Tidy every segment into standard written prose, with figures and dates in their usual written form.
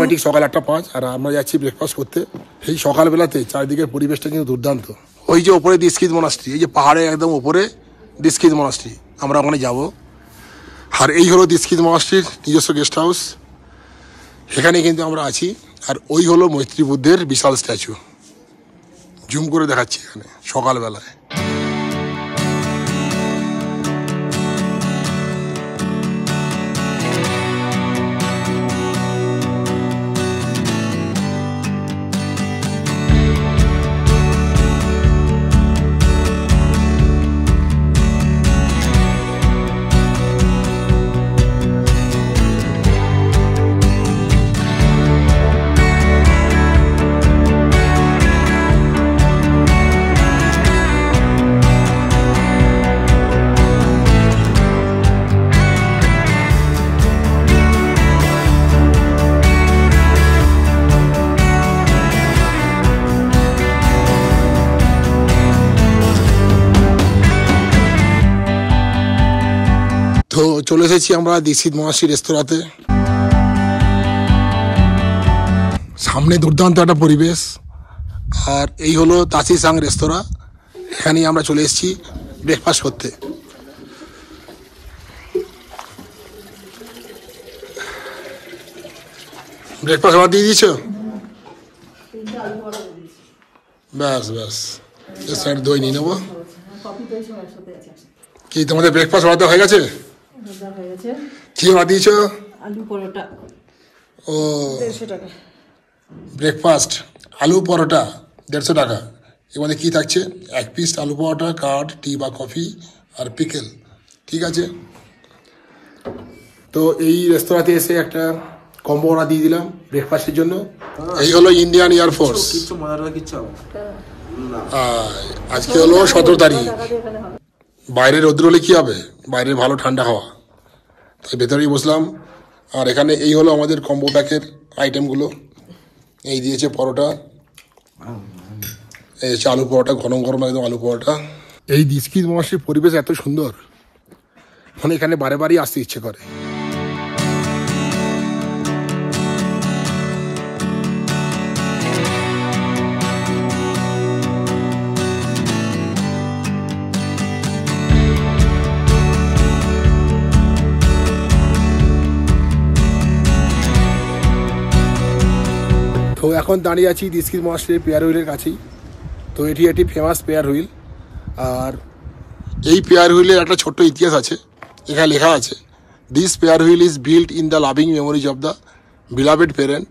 সময় ঠিক সকাল 8:05 আর আমরা যাচ্ছি ব্রেকফাস্ট করতে। এই সকালবেলাতে চারিদিকের পরিবেশটা কিন্তু দুর্দান্ত। ওই যে ওপরে দিস্কিত মনাস্ট্রি, এই যে পাহাড়ের একদম ওপরে দিস্কিত মনাস্ট্রি, আমরা ওখানে যাব। আর এই হলো দিস্কিত মনাস্ট্রির নিজস্ব গেস্ট হাউস, এখানে কিন্তু আমরা আছি। আর ওই হলো মৈত্রী বুদ্ধের বিশাল স্ট্যাচু, জুম করে দেখাচ্ছি এখানে সকালবেলায়। তো চলে এসেছি আমরা দীক্ষিত মনাস্ট্রি রেস্তোরাঁতে। সামনে দুর্দান্ত একটা পরিবেশ। আর এই হলো তাসি সাং রেস্তোরাঁ, এখানেই আমরা চলে এসেছি ব্রেকফাস্ট করতে। ব্রেকফাস্ট আবার দিয়ে দিয়েছ? ব্যাস ব্যাস, স্যার দই নিয়ে নেবো। কি তোমাদের ব্রেকফাস্ট অর্ডার হয়ে গেছে? কি অর্ডার দিয়েছো? আলু পরোটা। ও 150 টাকা ব্রেকফাস্ট, আলু পরোটা 150 টাকা। এর মধ্যে কী থাকছে? 1 পিস আলু পরোটা, কার্ড, টি বা কফি আর পিকেল। ঠিক আছে, তো এই রেস্তোরাঁতে এসে একটা কম্বো অর্ডার দিয়ে দিলাম ব্রেকফাস্টের জন্য। এই হলো ইন্ডিয়ান এয়ারফোর্স। আজকে হলো 17 তারিখ। বাইরে রোদ্র হলে কী হবে, বাইরে ভালো ঠান্ডা হাওয়া, তাই ভেতরেই বসলাম। আর এখানে এই হলো আমাদের কম্বো প্যাকের আইটেমগুলো। এই দিয়েছে পরোটা, এই হচ্ছে আলু পরোটা, গরম গরম একদম আলু পরোটা। এই দিস্কিত মনাস্ট্রির পরিবেশ এত সুন্দর, মানে এখানে বারে বারেই আসতে ইচ্ছে করে। তো এখন দাঁড়িয়ে আছি দিস্কিত মনাস্ট্রির পেয়ার হুইলের কাছেই। তো এটি একটি ফেমাস পেয়ার হুইল। আর এই পেয়ার হুইলের একটা ছোট্ট ইতিহাস আছে। এখানে লেখা আছে, this prayer wheel is built in the loving memories of the beloved parent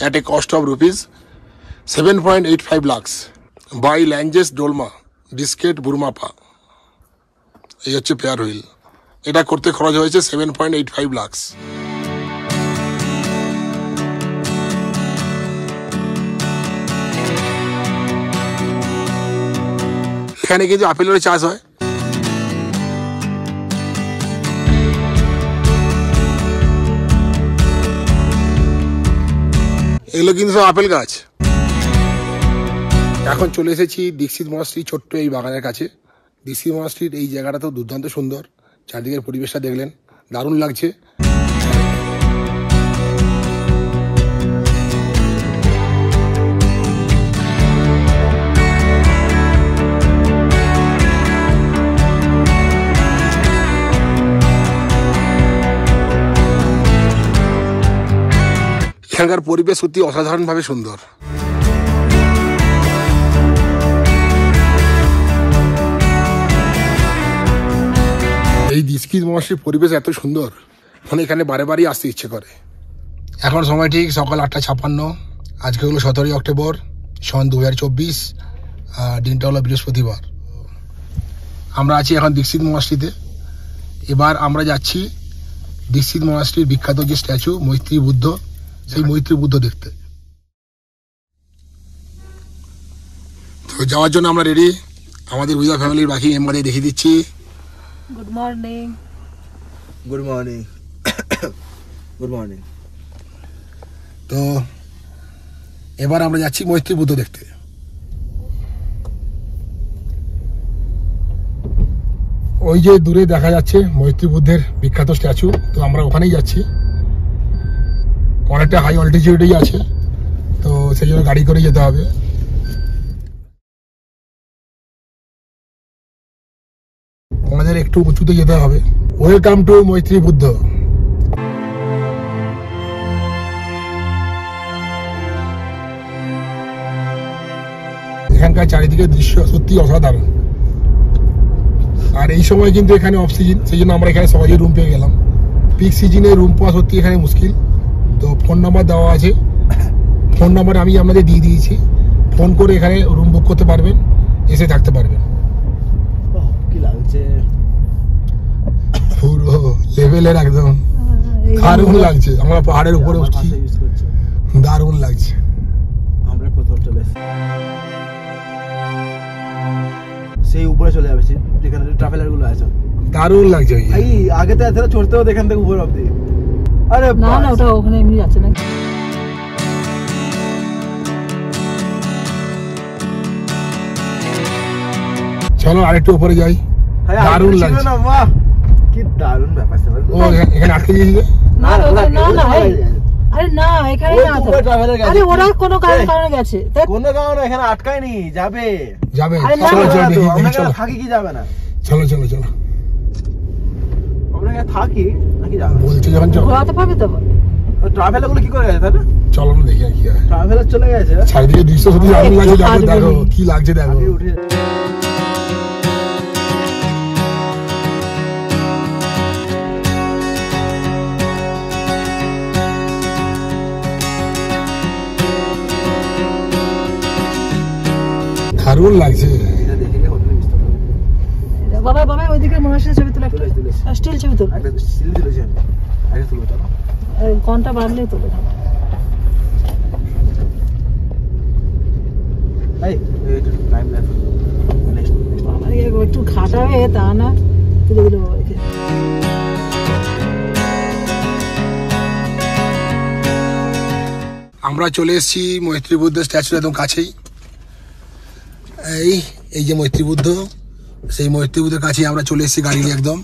at a cost of ₹7.85 lakhs by ল্যাঞ্জেস ডোলমা ডিস্কেট বুরমাপা। এই হচ্ছে পেয়ার হুইল, এটা করতে খরচ হয়েছে 7.85 lakhs। এখানে কিন্তু আপেলের চাষ হয়। এগুলো কিন্তু সব আপেল গাছ। এখন চলে এসেছি দীক্ষিত মনাস্ট্রির ছোট্ট এই বাগানের কাছে। দীক্ষিত মনাস্ট্রির এই জায়গাটা তো দুর্দান্ত সুন্দর, চারদিকের পরিবেশটা দেখলেন, দারুণ লাগছে। এখানকার পরিবেশ সত্যি অসাধারণভাবে সুন্দর। এই দীক্ষিত মনাস্ট্রির পরিবেশ এত সুন্দর, মানে এখানে বারে বারেই আসতে ইচ্ছে করে। এখন সময় ঠিক সকাল 8:56। আজকে হলো 17 অক্টোবর, সন 2024। দিনটা হলো বৃহস্পতিবার। আমরা আছি এখন দীক্ষিত মনাস্ট্রিতে। এবার আমরা যাচ্ছি দীক্ষিত মনাস্ট্রির বিখ্যাত যে স্ট্যাচু মৈত্রী বুদ্ধ, সেই মৈত্রী বুদ্ধ দেখতে। তো যাওয়ার জন্য আমরা রেডি। আমাদের উইদা ফ্যামিলির বাকি মেম্বারদের দেখিয়ে দিচ্ছি। Good morning. Good morning. Good morning. তো এবার আমরা যাচ্ছি মৈত্রী বুদ্ধ দেখতে। ওই যে দূরে দেখা যাচ্ছে মৈত্রী বুদ্ধের বিখ্যাত স্ট্যাচু, তো আমরা ওখানেই যাচ্ছি। অনেকটা হাই অল্টিটিউডেই আছে, তো সেই জন্য গাড়ি করে যেতে হবে। আমাদের একটু উঁচুতে যেতে হবে। ওয়েলকাম টু মৈত্রী বুদ্ধ। এখানকার চারিদিকে দৃশ্য সত্যি অসাধারণ। আর এই সময় কিন্তু এখানে অফ সিজন, সেই জন্য আমরা এখানে সহজেই রুম পেয়ে গেলাম। পিক সিজনে রুম পাওয়া সত্যি এখানে মুশকিল। তো ফোন নাম্বার দেওয়া আছে, ফোন নাম্বার আমি আপনাদের দিয়ে দিয়েছি। ফোন করে এখানে রুম বুক করতে পারবেন, এসে থাকতে পারবেন। কি লাগছে পুরো লেভেলের একদম দারুণ লাগছে। আমরা পাহাড়ের উপরে উঠছি, দারুণ লাগছে। আমরা প্রথম চলে এসেছি, সেই উপরে চলে যাবে যেখানে ট্রাভেলার গুলো আছে। দারুণ লাগছে। এই আগে তো এতটা চড়তে হতো এখান থেকে উপর অব্দি। আরে না না, ওটা ওখানে এমনি যাচ্ছে না। চলো আরেকটু উপরে যাই। দারুণ লাগছে। বাহ, কি দারুণ ব্যাপার। ও এখানে আটকে গিয়েছিল। না না না, আরে না, এখানে না তো। আরে ওরা কোনো কারণে গেছে, কোনো কারণে এখানে আটকায়নি। যাবে যাবে, আরে না, চলো চলো দেখি, আমরা চলো থাকি কি যাবে না? চলো চলো চলো, আমরা এখানে থাকি নাকি যাবে? বলছে যখন চলো। ঘোরাতে পারবে তো। ট্রাভেলার গুলো কি করে গেছে তাই না? চলো না দেখি আর কি হয়। ট্রাভেলার চলে গেছে। চারিদিকে দৃশ্য সত্যি দারুণ লাগছে। দেখো দেখো কি লাগছে, দেখো। আগে উঠে দারুণ লাগছে। এটা দেখে হোটেলে মিস করতে। বাবা বাবা ওইদিকে মনে হচ্ছে ছবি তোলা, তুলে তুলে স্টিল ছবি তোলা। একটা সিল তুলেছি আমি। আগে তুলো চলো। কোনটা বাড়লে তোলে। এই একটু টাইম লাগবে। নেক্সট বাবা একটু খাটাবে, তা না তুলে দিল বাবাকে। আমরা চলে এসেছি মৈত্রী বুদ্ধ স্ট্যাচুর একদম কাছেই। এই যে মৈত্রী বুদ্ধ, সেই মৈত্রী বুদ্ধের কাছেই আমরা চলে এসেছি গাড়ি নিয়ে একদম।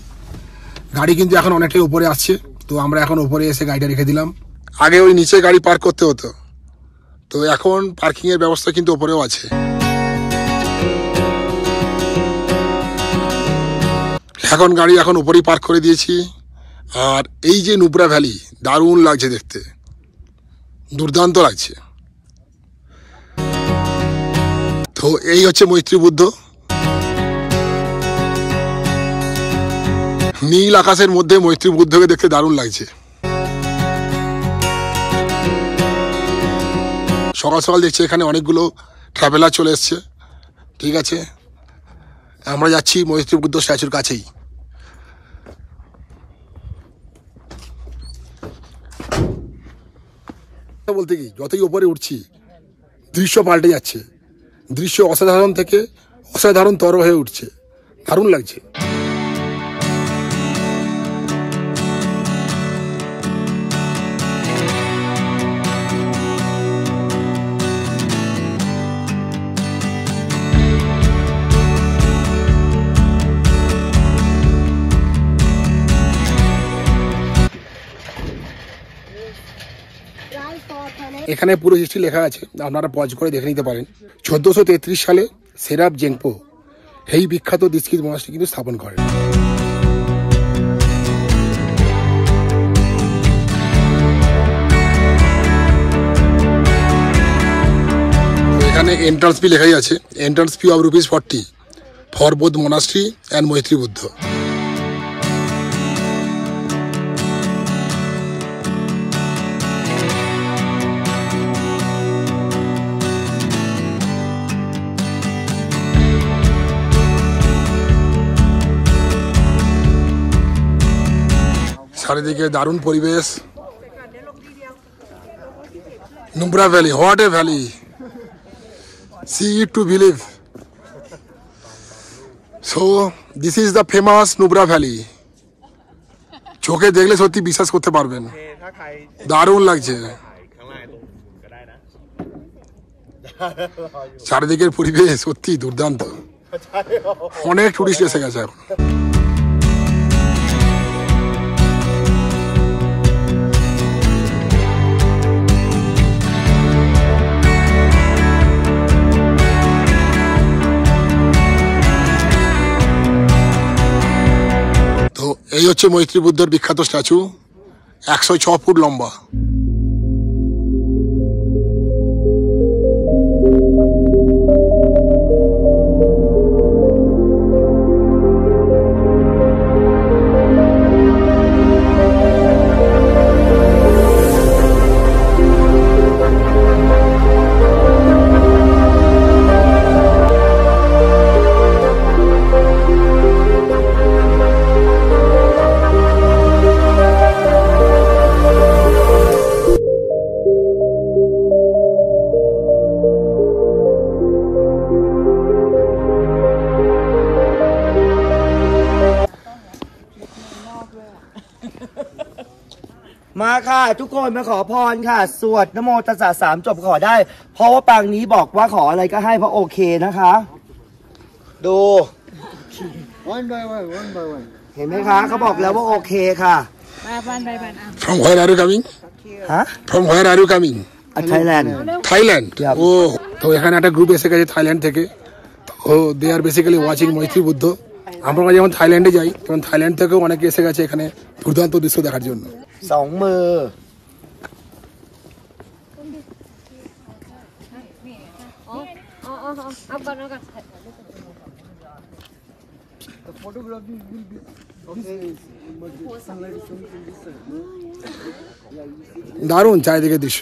গাড়ি কিন্তু এখন অনেকটাই উপরে আসছে, তো আমরা এখন উপরে এসে গাড়িটা রেখে দিলাম। আগে ওই নিচে গাড়ি পার্ক করতে হতো, তো এখন পার্কিং এর ব্যবস্থা কিন্তু উপরেও আছে। এখন গাড়ি এখন উপরেই পার্ক করে দিয়েছি। আর এই যে নুব্রা ভ্যালি, দারুণ লাগছে দেখতে, দুর্দান্ত লাগছে। তো এই হচ্ছে মৈত্রী বুদ্ধ। নীল আকাশের মধ্যে মৈত্রী বুদ্ধকে দেখতে দারুণ লাগছে। সকাল সকাল দেখছি এখানে অনেকগুলো ট্রাভেলার চলে এসছে। ঠিক আছে, আমরা যাচ্ছি মৈত্রী বুদ্ধ স্ট্যাচুর কাছেই। বলতে কি, যতই উপরে উঠছি দৃশ্য পাল্টে যাচ্ছে। দৃশ্য অসাধারণ থেকে অসাধারণতর হয়ে উঠছে, দারুণ লাগছে। এখানে পুরো হিস্ট্রি লেখা আছে, আপনারা পজ করে দেখে নিতে পারেন। 1433 সালে সেরাব জেংপো এই বিখ্যাত দিস্কিত মনাস্ট্রি কিন্তু স্থাপন করেন। এখানে এন্ট্রান্স ফি লেখাই আছে, entrance fee of ₹40 for both monastery and Maitri Buddha. চারিদিকে দারুণ পরিবেশ। Nubra valley, what a valley, see it to believe. So this is the famous Nubra valley. চোখে দেখলে সত্যি বিশ্বাস করতে পারবেন, দারুণ লাগছে। চারিদিকের পরিবেশ সত্যি দুর্দান্ত। অনেক টুরিস্ট এসে গেছে এখন। এই হচ্ছে মৈত্রী বুদ্ধর বিখ্যাত statue, 106 foot লম্বা।มาค่ะทุกคนมาขอพรค่ะสวดนโมตัสสะ3 จบขอได้เพราะว่าปางนี้บอกว่าขออะไรก็ให้เพราะโอเคนะคะดู One by one, one by one. เห็นไหมคะเขาบอกแล้วว่าโอเคค่ะ From where are you coming? ฮะ From where are you coming? Thailand Thailand. Yep. ও তো এখানে একটা গ্রুপ এসে গেছে থাইল্যান্ড থেকে। তো দে আর বেসিক্যালি ওয়াচিং মৈত্রী বুদ্ধ। আমরা যখন থাইল্যান্ডে যাই তখন থাইল্যান্ড থেকেও অনেকে এসে গেছে এখানে দুর্দান্ত দৃশ্য দেখার জন্য। 2 มือPhotography will be sunlight is coming from this side. দারুণ চারিদিকের দৃশ্য।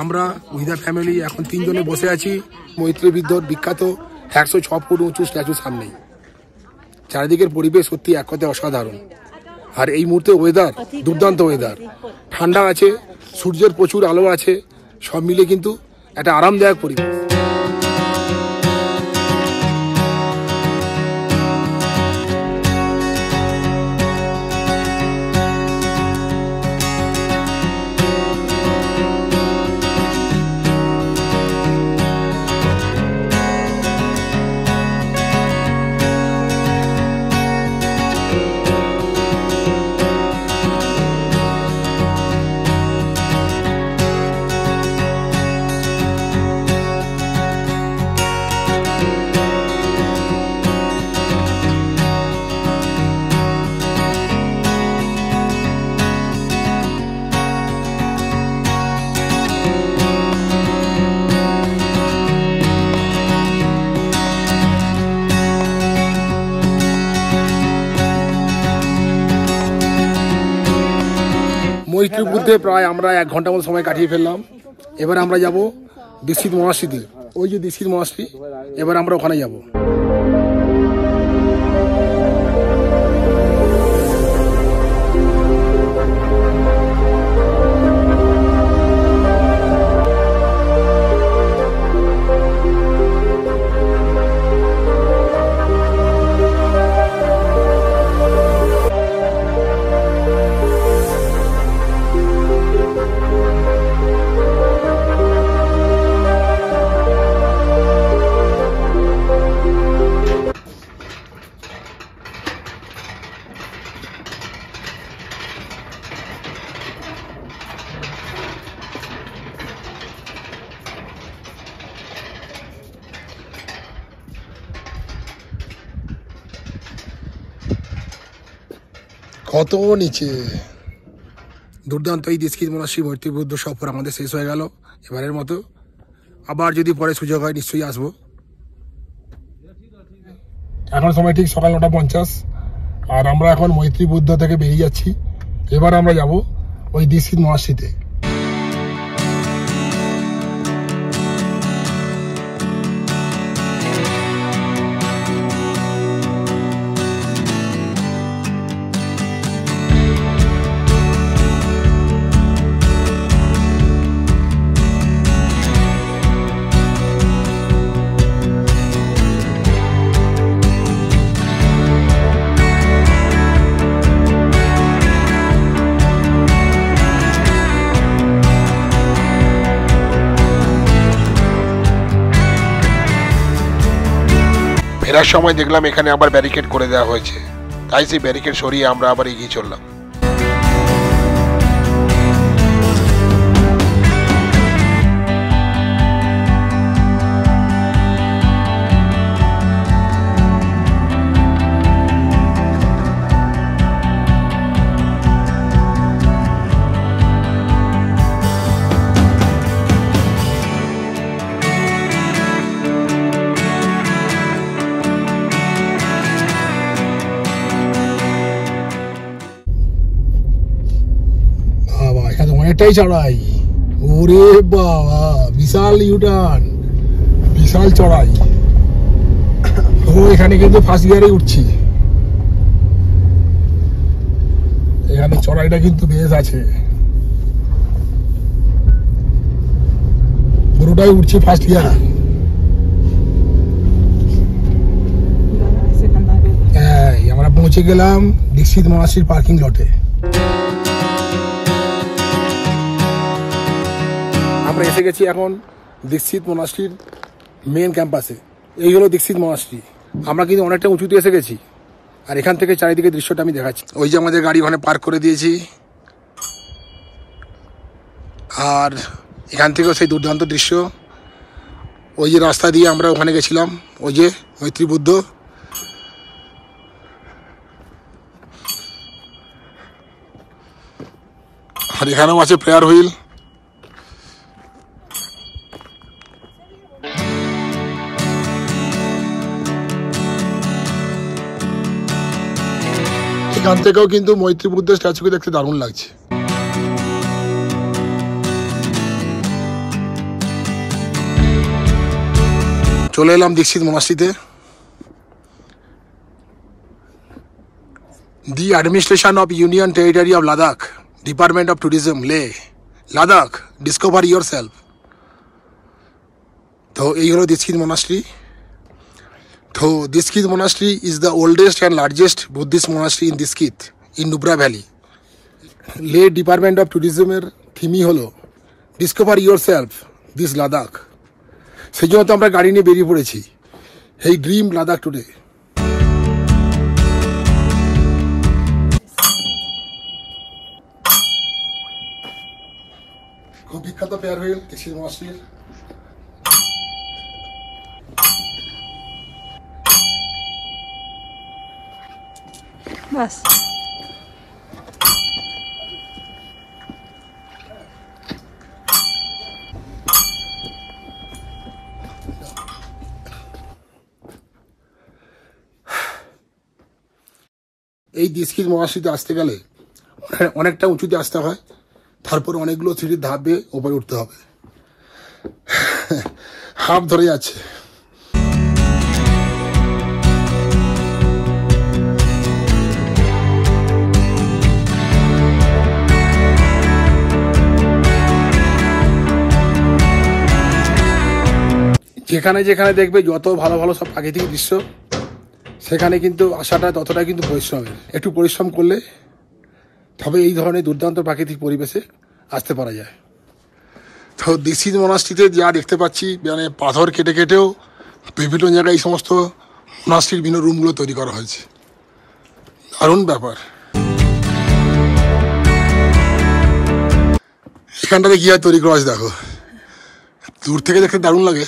আমরা উইথ দ্য ফ্যামিলি এখন 3 জনে বসে আছি মৈত্রী বুদ্ধর বিখ্যাত 106 ফুট উঁচু স্ট্যাচুর সামনেই। চারিদিকের পরিবেশ সত্যি এক কথায় অসাধারণ। আর এই মুহূর্তে ওয়েদার দুর্দান্ত ওয়েদার, ঠান্ডা আছে, সূর্যের প্রচুর আলো আছে, সব মিলে কিন্তু একটা আরামদায়ক পরিবেশ। মৈত্রী বুদ্ধে প্রায় আমরা 1 ঘন্টার মতো সময় কাটিয়ে ফেললাম। এবার আমরা যাব দীক্ষিত মহাশ্রীতে, ওই যে দীক্ষিত মহাশ্রী, এবার আমরা ওখানে যাব। কত নিচে, দুর্দান্ত এই দীক্ষিত মহাশ্রী মৈত্রী বুদ্ধ সফর আমাদের শেষ হয়ে গেল এবারের মতো। আবার যদি পরে সুযোগ হয় নিশ্চয়ই আসবো। এখন সময় ঠিক সকাল 9:50 আর আমরা এখন মৈত্রী বুদ্ধ থেকে বেরিয়ে যাচ্ছি। এবার আমরা যাব ওই দীক্ষিত মহাশ্রীতে। ফেরার সময় দেখলাম এখানে আবার ব্যারিকেড করে দেওয়া হয়েছে, তাই সেই ব্যারিকেড সরিয়ে আমরা আবার এগিয়ে চললাম। অনেকটাই চড়াই, ওরে বাবা বিশাল ইউটার্ন, বিশাল চড়াই। ও এখানে কিন্তু ফার্স্ট গিয়ারে উঠছি, এখানে চড়াইটা কিন্তু বেশ আছে, পুরোটাই উঠছি ফার্স্ট গিয়ারে। হ্যাঁ, আমরা পৌঁছে গেলাম দীক্ষিত মনাস্ট্রির পার্কিং লটে। আমরা এসে গেছি এখন দীক্ষিত মনাস্ট্রির মেন ক্যাম্পাসে। এই হলো দীক্ষিত মনাস্ট্রি। আমরা কিন্তু অনেকটা উঁচুতে এসে গেছি, আর এখান থেকে চারিদিকে দৃশ্যটা আমি দেখাচ্ছি। ওই যে আমাদের গাড়ি ওখানে পার্ক করে দিয়েছি, আর এখান থেকেও সেই দুর্দান্ত দৃশ্য। ওই যে রাস্তা দিয়ে আমরা ওখানে গেছিলাম, ওই যে মৈত্রী বুদ্ধ, আর এখানেও আছে প্রেয়ার হুইল। এখান থেকেও কিন্তু মৈত্রী বুদ্ধের স্ট্যাচুকে দেখতে দারুণ লাগছে। চলে এলাম দীক্ষিত মনাস্ট্রিতে। The administration of union territory of Ladakh, department of tourism, Leh Ladakh, discover yourself. তো এই হলো Diskit monastery. So Diskit Monastery is the oldest and largest Buddhist monastery in Diskit in Nubra Valley. Leh Department of Tourism এর থিমই হলো discover your self this Ladakh. সেই জন্য তো আমরা গাড়ি নিয়ে বেরিয়ে পড়েছি, এই ড্রিম লাদাখ টুডে। খুব বিখ্যাত পেয়ার হুইল দীক্ষিত মনাস্ট্রির। বাস এই দীক্ষিত মনাস্ট্রিতে আসতে গেলে অনেকটা উঁচুতে আসতে হয়, তারপর অনেকগুলো সিঁড়ির ধাপ বেয়ে ওপরে উঠতে হবে, হাফ ধরে যাচ্ছে। যেখানে যেখানে দেখবে যত ভালো ভালো সব প্রাকৃতিক দৃশ্য, সেখানে কিন্তু আসাটা ততটা কিন্তু পরিশ্রমের। একটু পরিশ্রম করলে তবে এই ধরনের দুর্দান্ত প্রাকৃতিক পরিবেশে আসতে পারা যায়। তো দীক্ষিত মনাস্ট্রিতে যা দেখতে পাচ্ছি, মানে পাথর কেটে কেটেও বিভিন্ন জায়গায় এই সমস্ত মনাস্ট্রির বিভিন্ন রুমগুলো তৈরি করা হয়েছে, দারুণ ব্যাপার। এখানটাতে কি আর তৈরি করা আছে দেখো, দূর থেকে দেখতে দারুণ লাগে।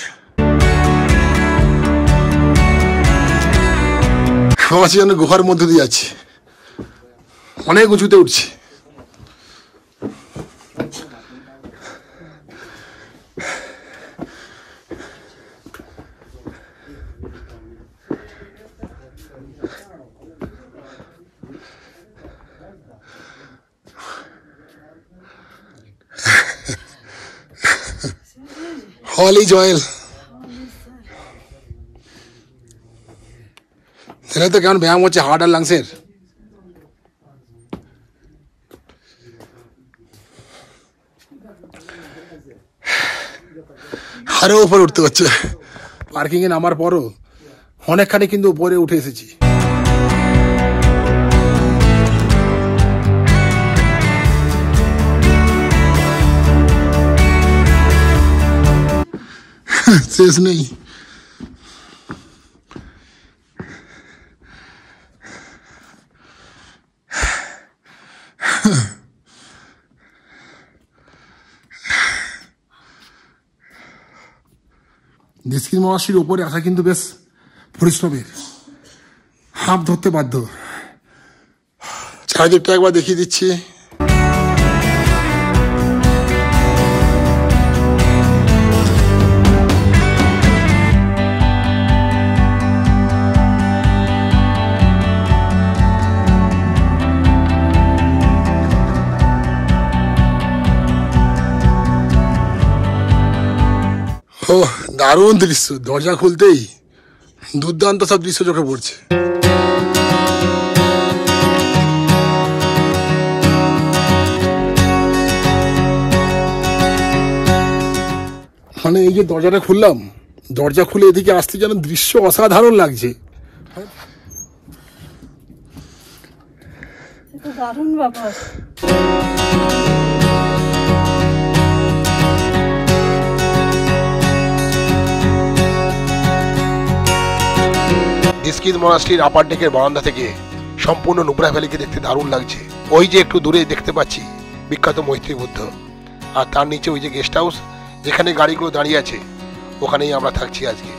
ভাবছি যেন গুহার মধ্যে দিয়ে যাচ্ছি, অনেক উঁচুতে উঠছি। Holy Joel, तेरे तो क्या व्यायाम होच्छे हार्ट और लंग्सের। আরো উপরে উঠতে হচ্ছে। পার্কিং এ নামার পরও অনেকখানি কিন্তু উপরে উঠে এসেছি। শেষ নেই, নিষ্কিন মনাস্ট্রির ওপরে আসা কিন্তু বেশ পরিশ্রমের, হাঁপ ধরতে বাধ্য। চারিদিকটা একবার দেখিয়ে দিচ্ছি। ও দারুণ দৃশ্য, দরজা খুলতেই দুর্দান্ত সব দৃশ্য চোখে পড়ছে। মানে এই যে দরজাটা খুললাম, দরজা খুলে এদিকে আসতে যেন দৃশ্য অসাধারণ লাগছে। দারুণ ব্যাপার। নিষ্কিন মনাস্ট্রির আপার ডেকের বারান্দা থেকে সম্পূর্ণ নুব্রা ভ্যালিকে দেখতে দারুণ লাগছে। ওই যে একটু দূরে দেখতে পাচ্ছি বিখ্যাত মৈত্রী বুদ্ধ, আর তার নিচে ওই যে গেস্ট হাউস যেখানে গাড়িগুলো দাঁড়িয়ে আছে, ওখানেই আমরা থাকছি আজকে।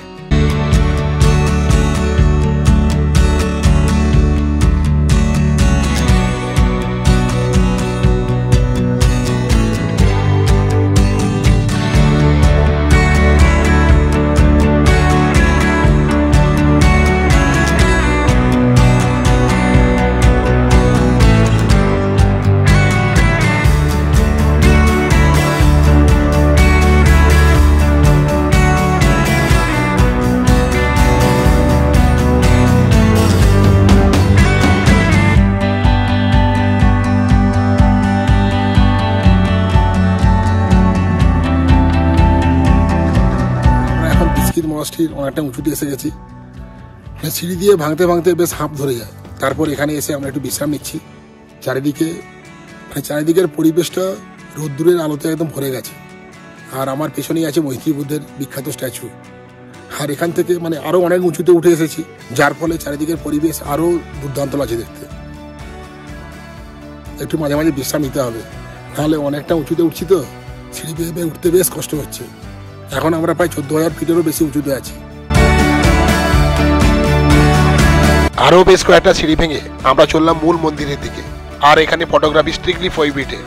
মনাস্ট্রির অনেকটা উঁচুতে এসে গেছি, সিঁড়ি দিয়ে ভাঙতে ভাঙতে বেশ হাঁপ ধরে যায়। তারপর এখানে এসে আমরা একটু বিশ্রাম নিচ্ছি। চারিদিকের পরিবেশটা রোদ্দুরের আলোতে একদম ভরে গেছে, আর আমার পেছনেই আছে মৈত্রী বুদ্ধের বিখ্যাত স্ট্যাচু। আর এখান থেকে আরো অনেক উঁচুতে উঠে এসেছি, যার ফলে চারিদিকের পরিবেশ আরো দুর্দান্ত লাগছে দেখতে। একটু মাঝে মাঝে বিশ্রাম নিতে হবে, নাহলে অনেকটা উঁচুতে উঠছি তো সিঁড়ি বেয়ে উঠতে বেশ কষ্ট হচ্ছে। এখন আমরা প্রায় 14,000 ফিটেরও বেশি উঁচুতে আছি। আরো বেশ কয়েকটা সিঁড়ি ভেঙে আমরা চললাম মূল মন্দিরের দিকে। আর এখানে ফটোগ্রাফি স্ট্রিক্টলি প্রহিবিটেড।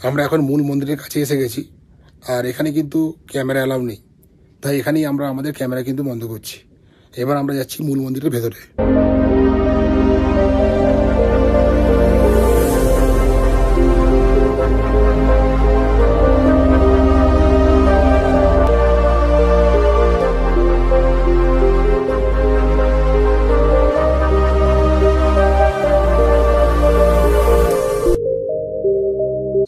আমরা এখন মূল মন্দিরের কাছে এসে গেছি, আর এখানে কিন্তু ক্যামেরা অ্যালাউ নেই, তাই এখানেই আমরা আমাদের ক্যামেরা কিন্তু বন্ধ করছি। এবার আমরা যাচ্ছি মূল মন্দিরের ভেতরে।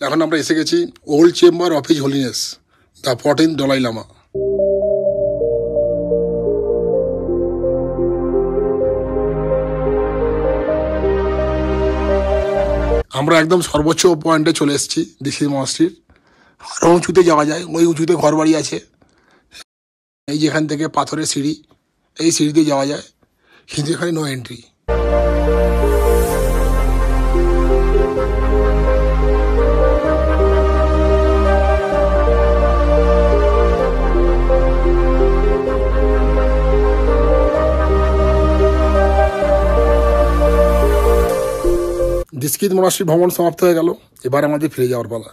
এখন আমরা এসে গেছি old chamber of his holiness the 14th Dalai Lama. আমরা একদম সর্বোচ্চ পয়েন্টে চলে এসেছি নিষ্কিন মনাস্ট্রির। আরও উঁচুতে যাওয়া যায়, ওই উঁচুতে ঘর বাড়ি আছে। এই যেখান থেকে পাথরের সিঁড়ি, এই সিঁড়ি দিয়ে যাওয়া যায়, কিন্তু এখানে নো এন্ট্রি। নিষ্কিন মনাস্ট্রি ভ্রমণ সমাপ্ত হয়ে গেল, এবার আমাদের ফিরে যাওয়ার পালা।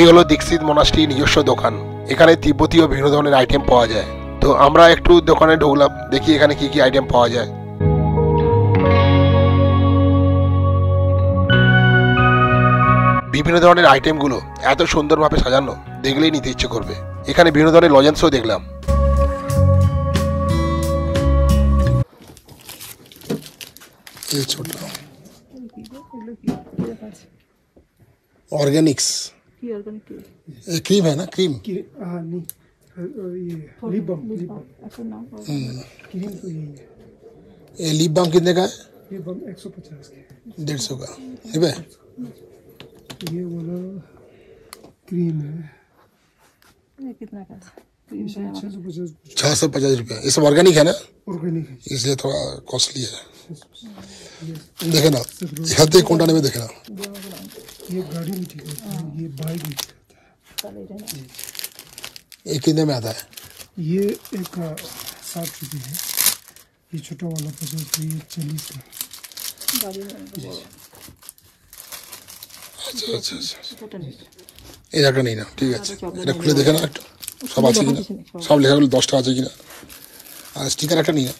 এই হলো দীক্ষিত মনাস্ট্রির নিজস্ব দোকান। এখানে তিব্বতীয় বিভিন্ন ধরনের আইটেম পাওয়া যায়। তো আমরা একটু দোকানে ঢুকলাম, দেখি এখানে কি কি আইটেম পাওয়া যায়। বিভিন্ন ধরনের আইটেমগুলো এত সুন্দরভাবে সাজানো, দেখলেই নিতে ইচ্ছে করবে। এখানে বিভিন্ন ধরনের লজেন্সও দেখলাম। ছোট ऑर्गेनिक्स क्रीम है ना, क्रीम हाँ नहीं ये लिप बाम क्रीम तो यही है। ये लिप बाम कितने का है? ये बाम 150 के 150 का है। ये वाला क्रीम है कितना का? 650 रुपया। ये सब ऑर्गेनिक है ना, ऑर्गेनिक है। इसलिए थोड़ा कॉस्टली है। देखे ना यहाँ तक कोंटाने में देखे ना, ये गाड़ी में ठीक होता है, ये बाइक में ठीक होता है। ये कितने में आता है? ये एक 60 रुपये है, ये छोटा वाला 50 रुपये, ये 40 का। আচ্ছা আচ্ছা আচ্ছা, এই টাকা নেই না, ঠিক আছে। এটা খুলে দেখে না একটু, সব আছে কিনা, সব লেখাগুলো 10 টাকা আছে কিনা। আর स्टिकर একটা নিয়ে,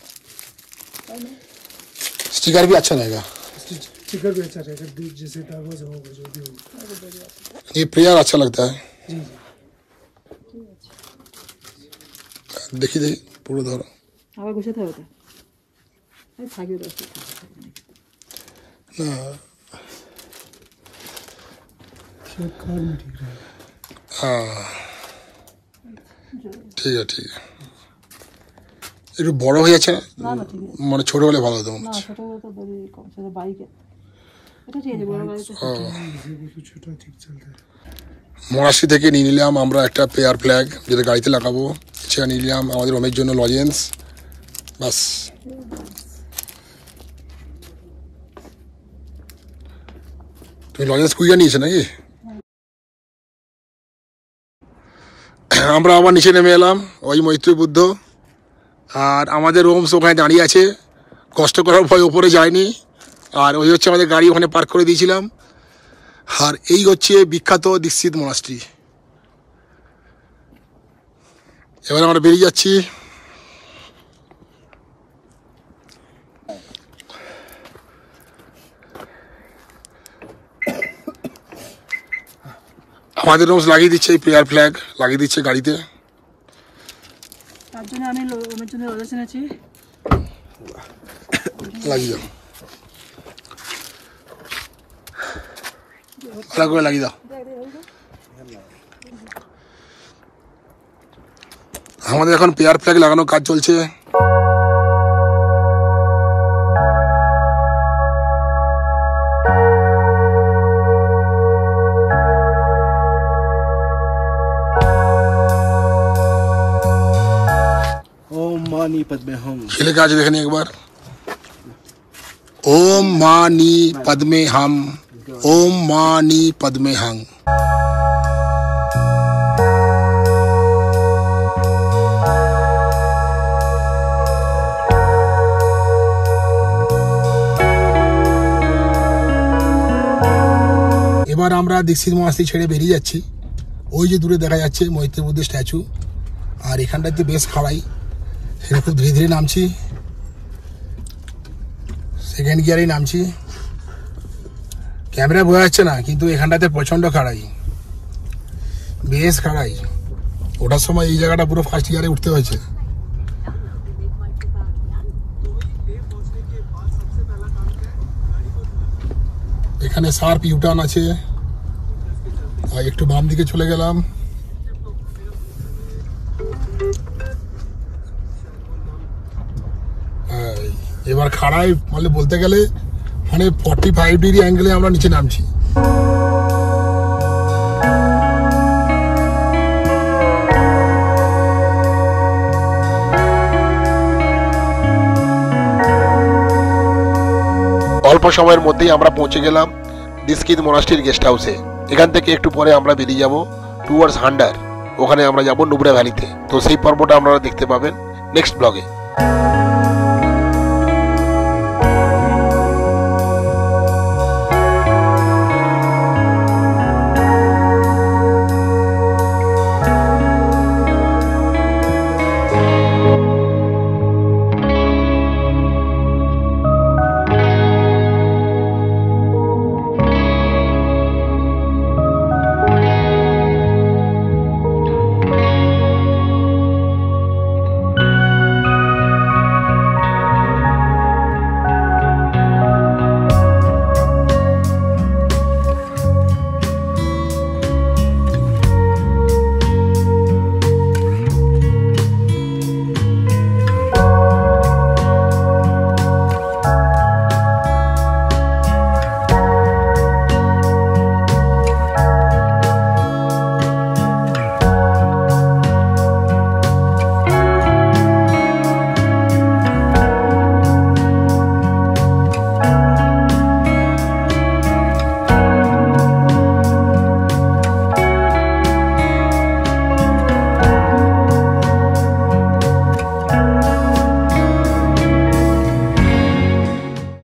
स्टिकर भी अच्छा रहेगा। स्टिकर भी अच्छा रहेगा, जैसे कागज होगा जो भी होगा। ये प्रेयर अच्छा लगता है। जी देखी देखी পুরো ধরো। আবার গুছাতে হবে তো, এই থাকবে তো না शायद कार में ठीक रहेगा। हाँ ঠিক আছে ঠিক আছে। একটু বড় হয়ে যাচ্ছে না, না না ঠিক আছে। মানে ছোট হলে ভালো হতো মনে না হচ্ছে। ছোট তো বড় কম, সেটা বাইকে এটা ঠিক আছে, বড় গাড়ি তো ये तो छोटा ठीक चलता है। মনাস্ট্রি থেকে নিয়ে নিলাম আমরা একটা পেয়ার ফ্ল্যাগ, যেটা গাড়িতে লাগাবো। সেটা নিয়ে নিলাম আমাদের রোমের জন্য লজেন্স, বাস। তুমি লজেন্স কুইয়া নিয়েছো নাকি? আমরা আবার নিচে নেমে এলাম, ওই মৈত্রী বুদ্ধ। আর আমাদের রোমস ওখানে দাঁড়িয়ে আছে, কষ্ট করার ভয় ওপরে যায়নি। আর ওই হচ্ছে আমাদের গাড়ি ওখানে পার্ক করে দিয়েছিলাম। আর এই হচ্ছে বিখ্যাত দীক্ষিত মনাস্ট্রি। এবার আমরা বেরিয়ে যাচ্ছি। আমাদের রোমস লাগিয়ে দিচ্ছে, এই প্রেয়ার ফ্ল্যাগ লাগিয়ে দিচ্ছে গাড়িতে। তার জন্য আমি ওমের জন্য রোজা এনেছি, লাগিয়ে দাও, ভালো করে লাগিয়ে দাও। আমাদের এখন পেয়ার ফ্ল্যাগ লাগানোর কাজ চলছে। ओम मानी पद्मे हम। ছেলে কাজ দেখে নি একবার। ओम मानी पद्मे हम, ओम मानी पद्मे हंग। এবার আমরা দীক্ষিত মনাস্ট্রি ছেড়ে বেরিয়ে যাচ্ছি। ওই যে দূরে দেখা যাচ্ছে মৈত্রী বুদ্ধের স্ট্যাচু। আর এখানটাতে বেশ খাড়াই, সেটা খুব ধীরে ধীরে নামছি, সেকেন্ড গিয়ারেই নামছি। ক্যামেরায় বোঝা যাচ্ছে না, কিন্তু এখানটাতে প্রচণ্ড খাড়াই, বেশ খাড়াই। ওঠার সময় এই জায়গাটা পুরো ফার্স্ট গিয়ারে উঠতে হয়েছে। এখানে শার্প ইউটার্ন আছে। আর একটু বাম দিকে চলে গেলাম। এবার খাড়াই মানে বলতে গেলে মানে 45 ডিগ্রি অ্যাঙ্গেলে আমরা নিচে নামছি। অল্প সময়ের মধ্যেই আমরা পৌঁছে গেলাম দীক্ষিত মনাস্ট্রির গেস্ট হাউসে। এখান থেকে একটু পরে আমরা বেরিয়ে যাব টুয়ার্ডস হান্ডার, ওখানে আমরা যাব নুব্রা ভ্যালিতে। তো সেই পর্বটা আপনারা দেখতে পাবেন নেক্সট ব্লগে।